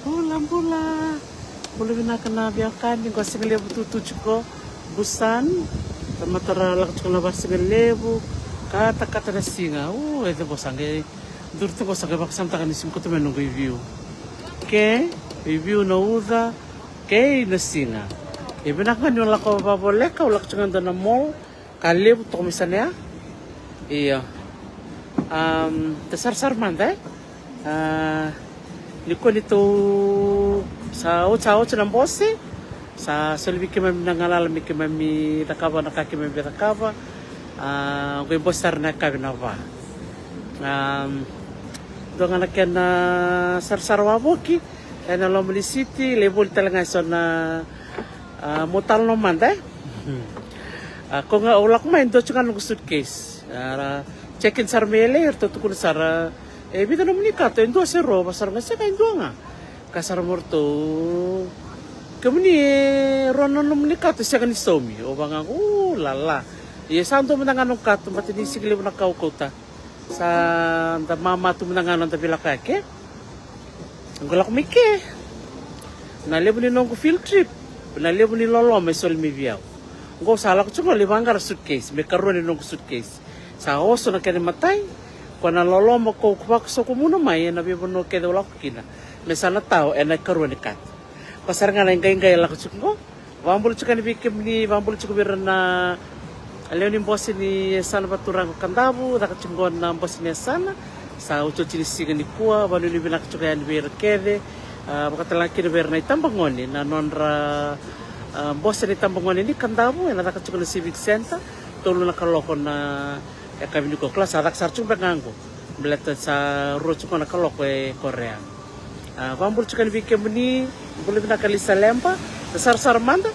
Bola. Boleh na biarkan yung kasi ngelebu tutuju ko busan. Tamatara lak ko na basi ngelebu. Kata-kata na singa. Ito ko sange. Durto ko sange bakasam takan isim ko tumen nung review. Review na uda. Na singa. Ibinakan yung lako babole ka ulak chungan na mall. Kalebu to misalnya. Iya. Tesar-sar manda. Liko nito sa ng bosse sa solbi kami nangalala mi kami takaba nakaki mi takaba ko bossar na kabi na ba do nga nakyan na sarsarwa boki na Lomeli City level talaga so na mutal no manda ko nga ulak ma indo chungan ng suitcase check-in sarmele to tukun sara bida naman ni kato indo sero basar nga sa indo nga kasar morto kami ni ronon naman ni kato siya ni somi o bang lala santo mo na nga nung kato matinisigli mo na kaukota sa mama tu mo na nga nung tabila kake ang gulak mike nalebo ni nung field trip nalebo ni lolo may sol mi viaw ngo sala ko chungo libangar suitcase may karon ni nung suitcase sa oso na kani matay kung lolo mo ko so ko muna may nabi mo no kedo la kina me sana tao na karon ni kat pasar nga lang gay la ko chungo wambul chukan bikim ni wambul chukubir na Leonin boss ni sana baturang ko kandabu da chungo na boss ni sana sa ucho chilisigan ni kuwa wanu ni binak chukayan bir kede bakatalang kini na itambangoni na nonra boss ni tambangoni ni kandabu na da chungo civic center tolo na kaloko na kami ko kelas arak sarcung pengango belata sa rocho ko na kaloko Korea wambul chukan bikim ni boleh binak kalisa lempa sar manda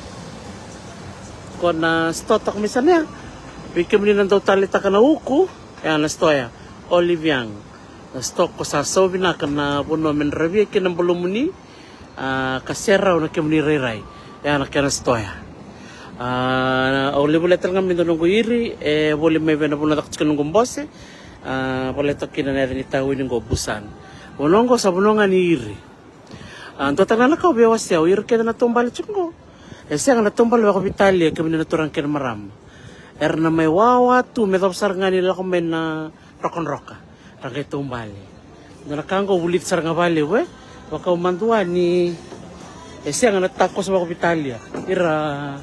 kona stotok misalnya bikin ni nang talita kana uku na stoya Oliviang na stok ko sa sobi na kana puno men rabi kinang bulumuni kasera na kemni rerai na kana stoya boleh talaga min doon ko iri boleh may bena puno tak kanung gombose boleh tak kina na rin itawin ng gobusan bunong ko sa bunongan ni iri total na ka biawas ya iri kaya na tumbal chungo siya nga natumbal ako Italia kami na naturang kinamaram na may wawa tu may tapsar nga nila kung may na roka rangay tumbali nakanggo ulit sar nga bali waka umanduan ni siya nga natakos ako Italia ira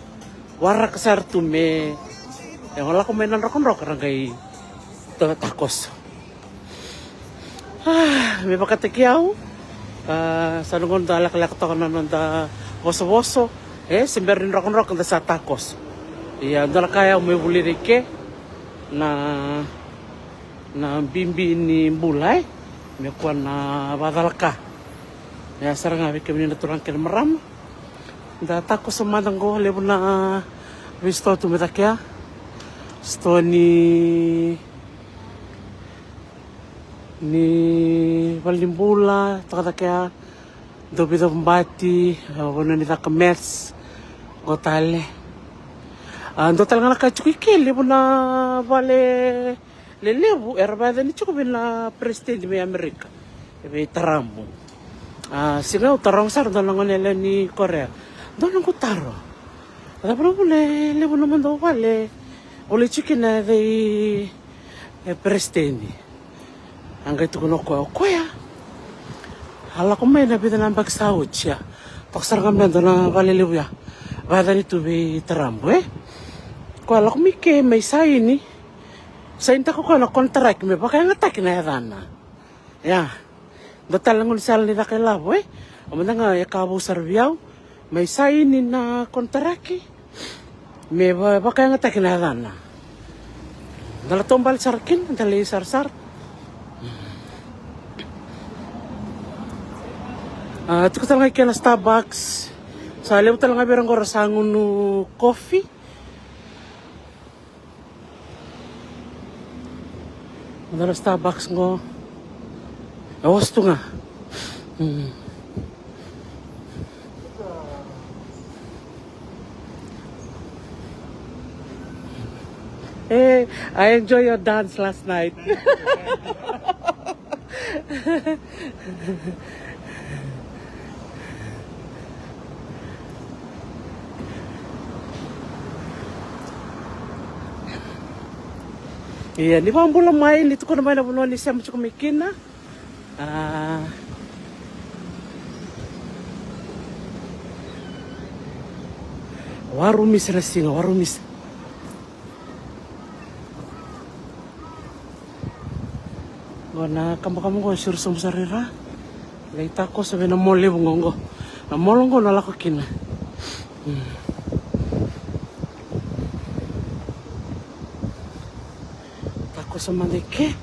warak sar tu may wala kung may na roka rangay takos may pakatikyaw sa nungon da alak-alak to ka na nanda boso-boso semberin rock ang sa takos. Iya, dala kaya umibuli rike na bimbi ni bulay. May kuwan na badal ka. Ya sarang abi kami naturang kin maram. Da takos sa madang go lebo na visto tu metakya. Sto ni Valimbula, takaya dobido pembati, wano nita kamets, gotale. Ando talaga nakachukikili mo na vale lelebu, erabada ni chukubin na presidente may Amerika. May tarambo. Sigaw, tarong sar, doon lang nila ni Korea. Doon lang ko taro. Tapos mo lelebu naman daw vale. Uli chukin na day presidente. Ang gaito ko kuya. Hala ko may nabida ng bagsawod siya. Paksar kami nando na valiliwya. Bada nito may tarambo Kala ko may sayin ni. Sayin ta ko na contract may baka nga takin na yarana. Dotal lang unisal nila kay labo Amanda nga yakabo sarbiyaw. May sayin ni na contract May baka nga takin na yarana. Dalatombal sarkin, dali sarsar. Ito ko talaga kaya na Starbucks. Sa alam talaga berang ko rasangon no coffee. Ano na Starbucks ngo. Awas to nga. I enjoy your dance last night. Iya, ni bambula mai ni tuko na mai na buno ni sem chuko mikina. Warumis na singa, warumis. Gona kamu go sur sum sarira. Leita ko sabi na mole bungongo. Na molongo na lako kina. Tako sa mandike.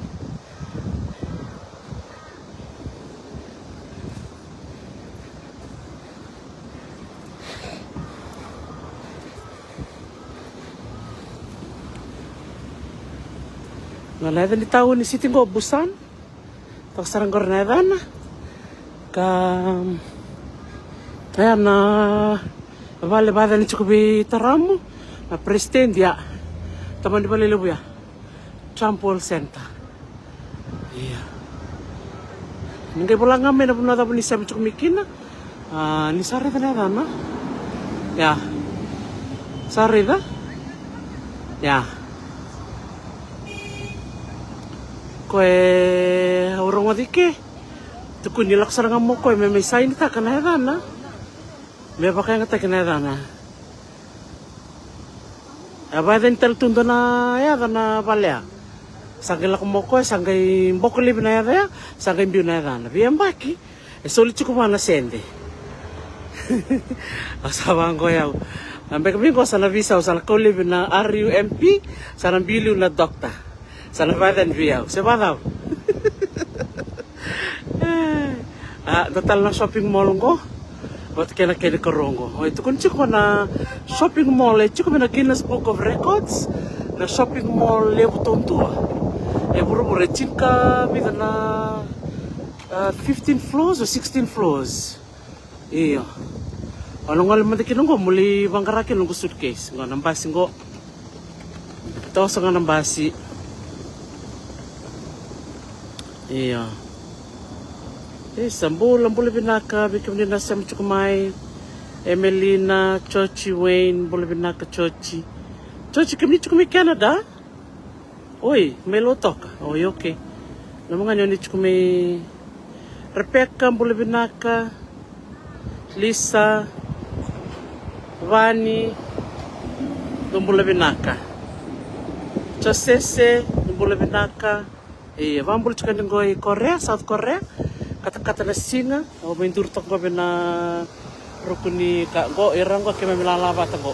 Ngalada ni tahu ni siti go busan. Tak sarang gornedana. Ayan na vale bada ni chukubi taramu na president ya taman di bali lebu ya Trump World Center. Iya. Ningay pulang kami na punata po ni sabi chukumikina. Ni sari na na. Ya. Sari da? Ya. Kue orang wadike. Tukun nilak sarang mo ko may sign ta kana na. May pa kaya ngata kana na. Aba den tel tundo na ya kana palya. Sangay lak mo ko sangay bokoli na ya sangay biu na na. Biyan baki. Sulit ko na sende. Asawang ko yaw. Ambe kami ko sa visa sa kolib na RUMP sa bilu na dokta. Sa badan biyaw. Seba daw. Total na shopping mall ko. Wat kena kene korongo. Itu kun chiko na shopping mall, chiko na Guinness Book of Records na shopping mall lebu tontua. Buru-buru chika bida na 15 floors or 16 floors. Iya. Ano nga lamang dikin ko muli bangkarakin ng suitcase. Nga nambasi ko. Ito sa nga nambasi. Iya. Sambul boleh binaka bikin dia nasi macam mai Emelina Chochi Wayne boleh binaka Chochi kami cukup Canada. Oi melotok. Oh okay. Namangan yun cukup Rebecca boleh binaka Lisa Vani boleh binaka Josese boleh binaka. Vambul cukup dengan Korea, South Korea. Kata-kata na singa, o mentur tok ko na rukuni ka go irang ko kaya milalaba ta go.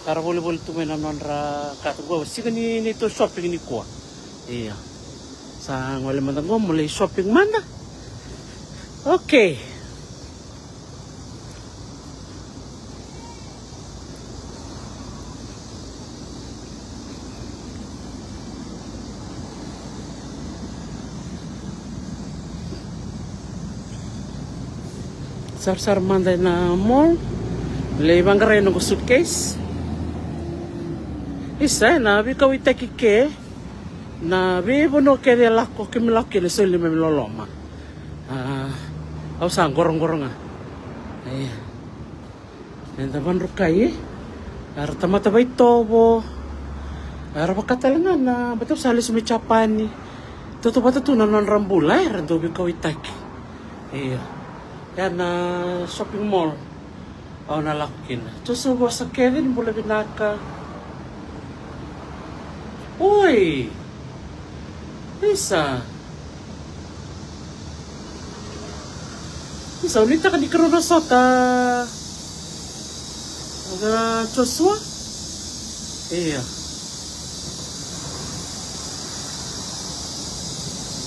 Para boleh tu mena nonra ka go singa ni to shopping ni ko. Iya. Sa ngole man go mulai shopping mana. Okay. Sar-sar manday na mall. Leibang karay ng suitcase. Isa na bikaw itakike na bibono kaya lako kimilaki na suli may loloma. Saan gorong-gorong Ayan. Yan naman rukay Ara tamatabay tobo. Ara pakatalangan na bato sali sumichapani. Toto bato tunan ng rambulay. Rando bikaw itaki. Iya. Yan na shopping mall. Nalakin. So sa Kevin boleh binaka. Uy! Isa, unita ka di karoon na sota. Aga Joshua? Iya.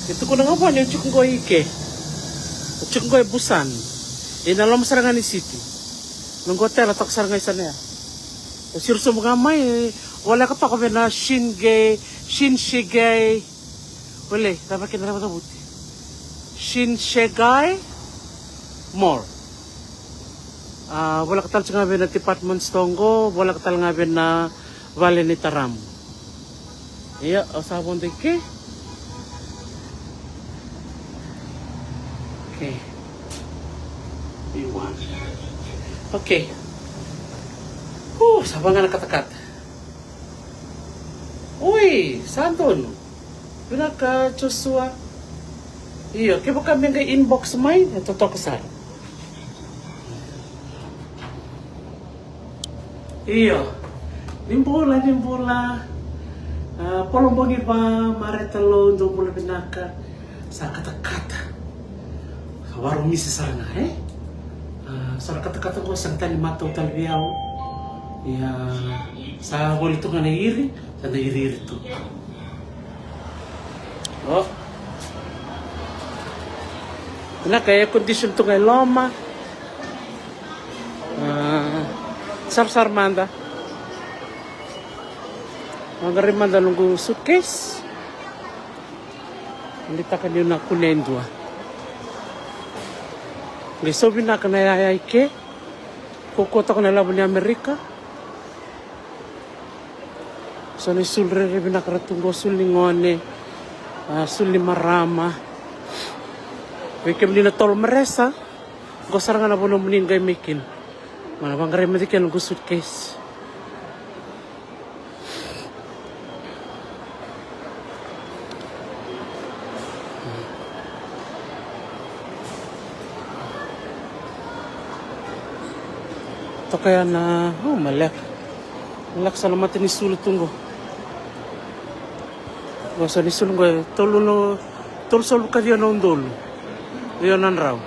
Ito ko na nga po yung chukunggoy ike. Chukunggoy busan. Inalam sarangan ni city. Nung hotel atak sarangan isa na ya. Sirso mga may wala ka pa kami na Shinshigay. Wala, dapat kita dapat buti. Shinshigay Mall. Wala ka talaga nga na department stongo, wala ka talaga nga na Vale ni Taram. Iya, sabon dike. Okay. Iwan. Okay. Sabang nga nakatakat. Uy! Santun. Pinaka Joshua. Iyo, kaya kami nga inbox may, ito to kasar. Iyo. Nimbula. Polombongi ba maretalo do mula pinaka sa kata-kata. Sa warung misi sana, sa kata-kata ko sang tali mataw talbiyaw. Iya, sa wali to nga nairi, sa nairi to. Oh. Na kaya kondisyon to ngay loma. Sar manda. Magarimanda nunggu suitcase. Hindi ta kanyo na kunendwa. Lisobi na kanayayay ke. Kukota ko na laban ni Amerika. So ni sulre rin nakaratungo sulingone. Suli marama. Wekem ni na tol meresa. Gosar nga na po namunin gay mikin. Mana bang kare mati kan suitcase. To kaya na malak. Malak salamat ni sulit tunggo. Gosa ni sulung tol sol ka dia nondol. Yonan raw.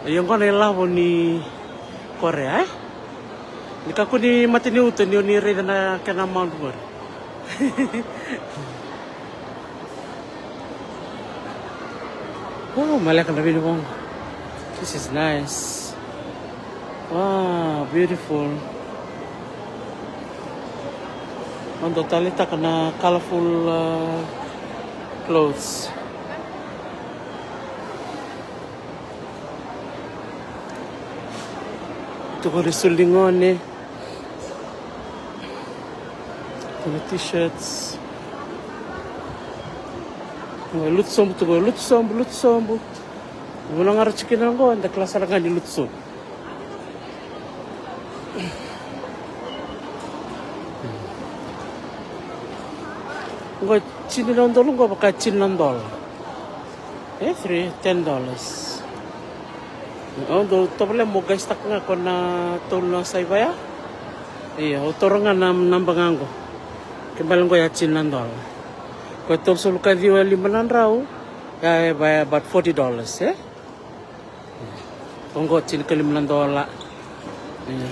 Yung ko na ilaw ni Korea, Ni kako ni matini uto ni reda na kana Mount Ward. Oh, malaki na binibong. This is nice. Wow, beautiful. On totalita kana colorful clothes. Ito ko risulingone. Ito na t-shirts. Lutsombo ito ko. Lutsombo. Muna nga rachikin lang ko. Ang klasa lang nga ni lutsom. Nga $10 ko baka $10. $10. Oh, do table mo guys tak nga ko na tulong sa ibaya. Iya, utoro nga nambangan ko. Kimbalan ko $10. Ko tulsul ka diwa $5 raw. Ya baya about $40, Tunggu $5. Iya.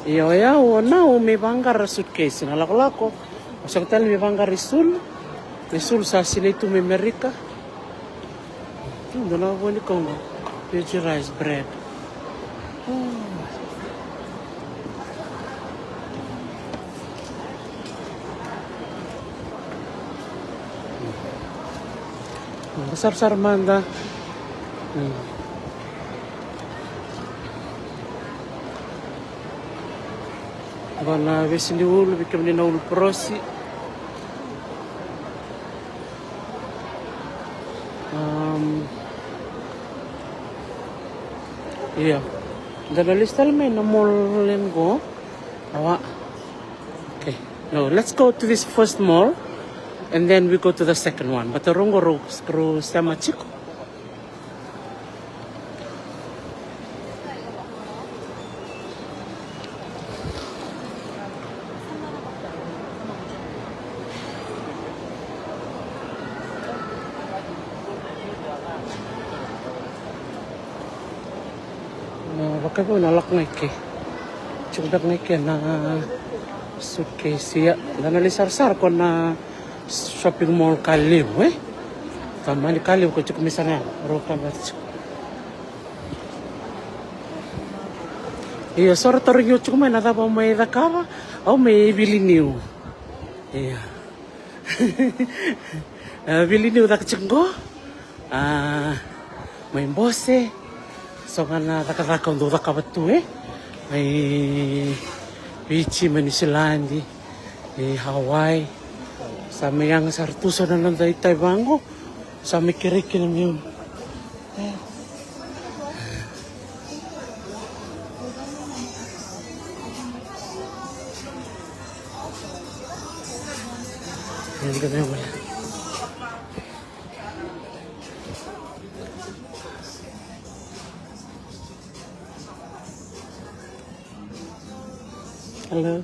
Iya, na may banggar suitcase na lako. Usang tal may banggar risul sa sila itu may Amerika. Doon na ako ni Congo. Veggie rice bread. Besar-besar manda. Bana vesili ulu bikin na ulu prosi. Iya. Dan lista may na mall go. Awa. Okay. No, let's go to this first mall and then we go to the second one. But the rongo ro sama chico. Bakit po nalak ngayon Cungdak ngayon na suitcase ya. Dan alisar-sar ko na shopping mall Kaliw Tama ni Kaliw ko cukup misalnya. Roka baca. Iya, sore taruh cuma nada pa may dakara. Oh, may biliniw. Iya. Biliniw dak cenggo. May bose. So nga na takatakaw doon kabatu may Pichi, Manisilandi, Hawaii, sa mayang sartuso na lang dahil tayo bango, sa may kirikin yun. Ganun mo. Hello.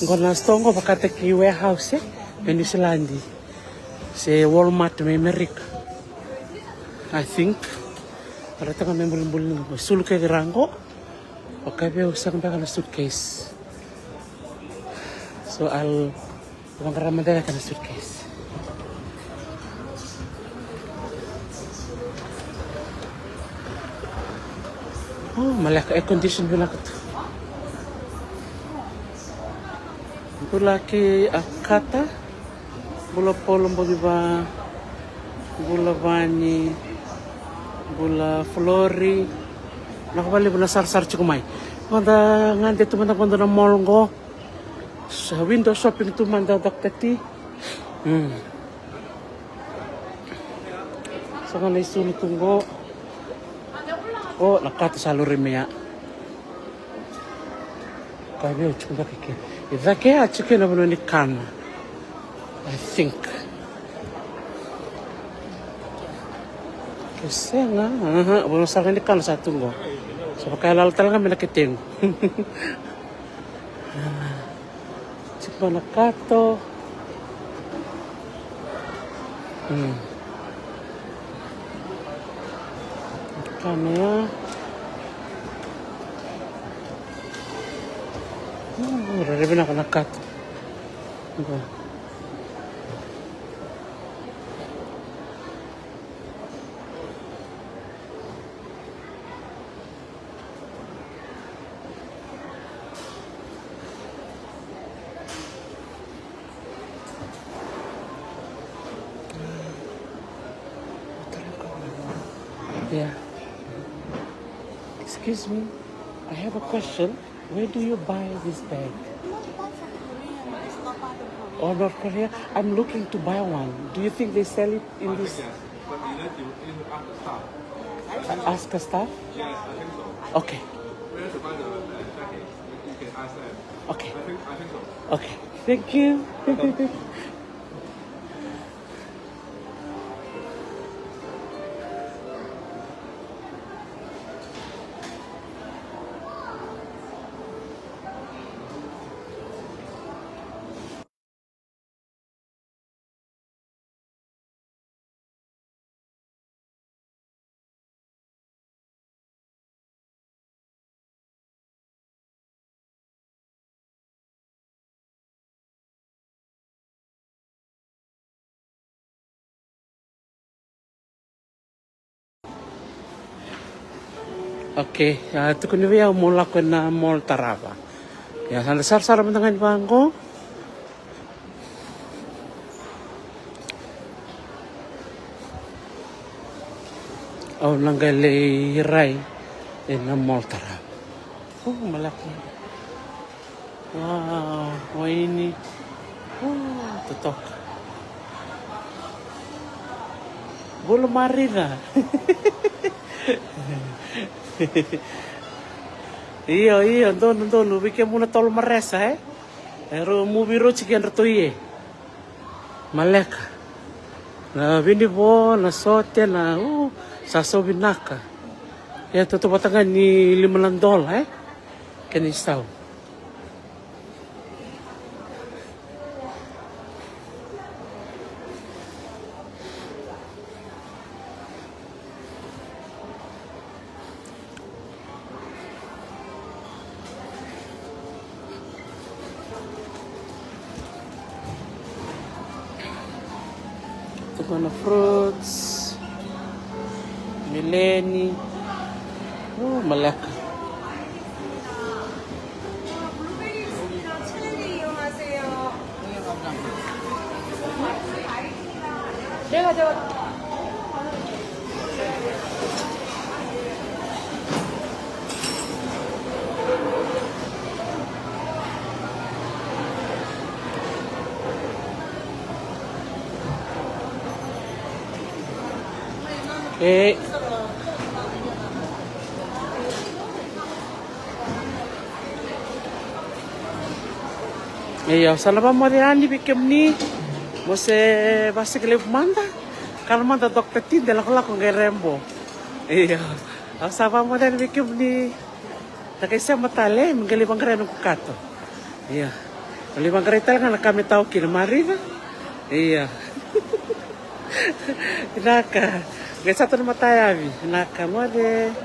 Gonna stongo pakate ki warehouse New Zealand. Se Walmart me America. I think. Para tanga me bulbul sul ke rango. Okay, be usang ba kana suitcase. So I'll wangaramada kana suitcase. Oh, malak air condition bila kat. Bula ki akata. Bula polom ba bula bani bula flori nakabali bula sar-sar cikumai manda ngande tu manda kondo na mall go sa window shopping tu manda daktati so kan isu tunggu oh nakata saluri mea kabe chumba kike idake achike na bono ni kana I think kasi nga bono sa ni kana sa tunggu so kaya laltal nga minakiting chumba nakato kana ya rarebe na nakato Yeah. Excuse me, I have a question. Where do you buy this bag? Oh, North Korea? I'm looking to buy one. Do you think they sell it in this? But you need to ask the staff. Ask the staff? Yes, I think so. Okay. Where to buy the jacket? You can ask them. Okay. I think so. Okay. Thank you. Okay, ito ko niya mula ko na mall Taraba. Ya, sana sar-sar mo dengan bangko. Oh, nanggali hiray na mall Taraba. Oh, malaki. Wow, wah ini. Oh, tutok. Belum mari na. Iya, doon, bigyan muna tol maresa Pero mubiro chicken ratoye. Maleka. Na binibo, na sote, na sasobinaka. Ya, tuto batangan ni $5 Kanistaw. Ito na fruits. Mileni. Oh, malaka. Iya, salama moriani bikem ni mose basi kele manda. Kalau manda dokter tinde la kola kong rembo. Iya. Asaba moriani bikem ni takai sa matale menggali bangkare no kukato. Iya. Kali bangkare tal kan kami tahu kini mariva. Iya. Naka. Gak satu nama tayavi. Naka mo de.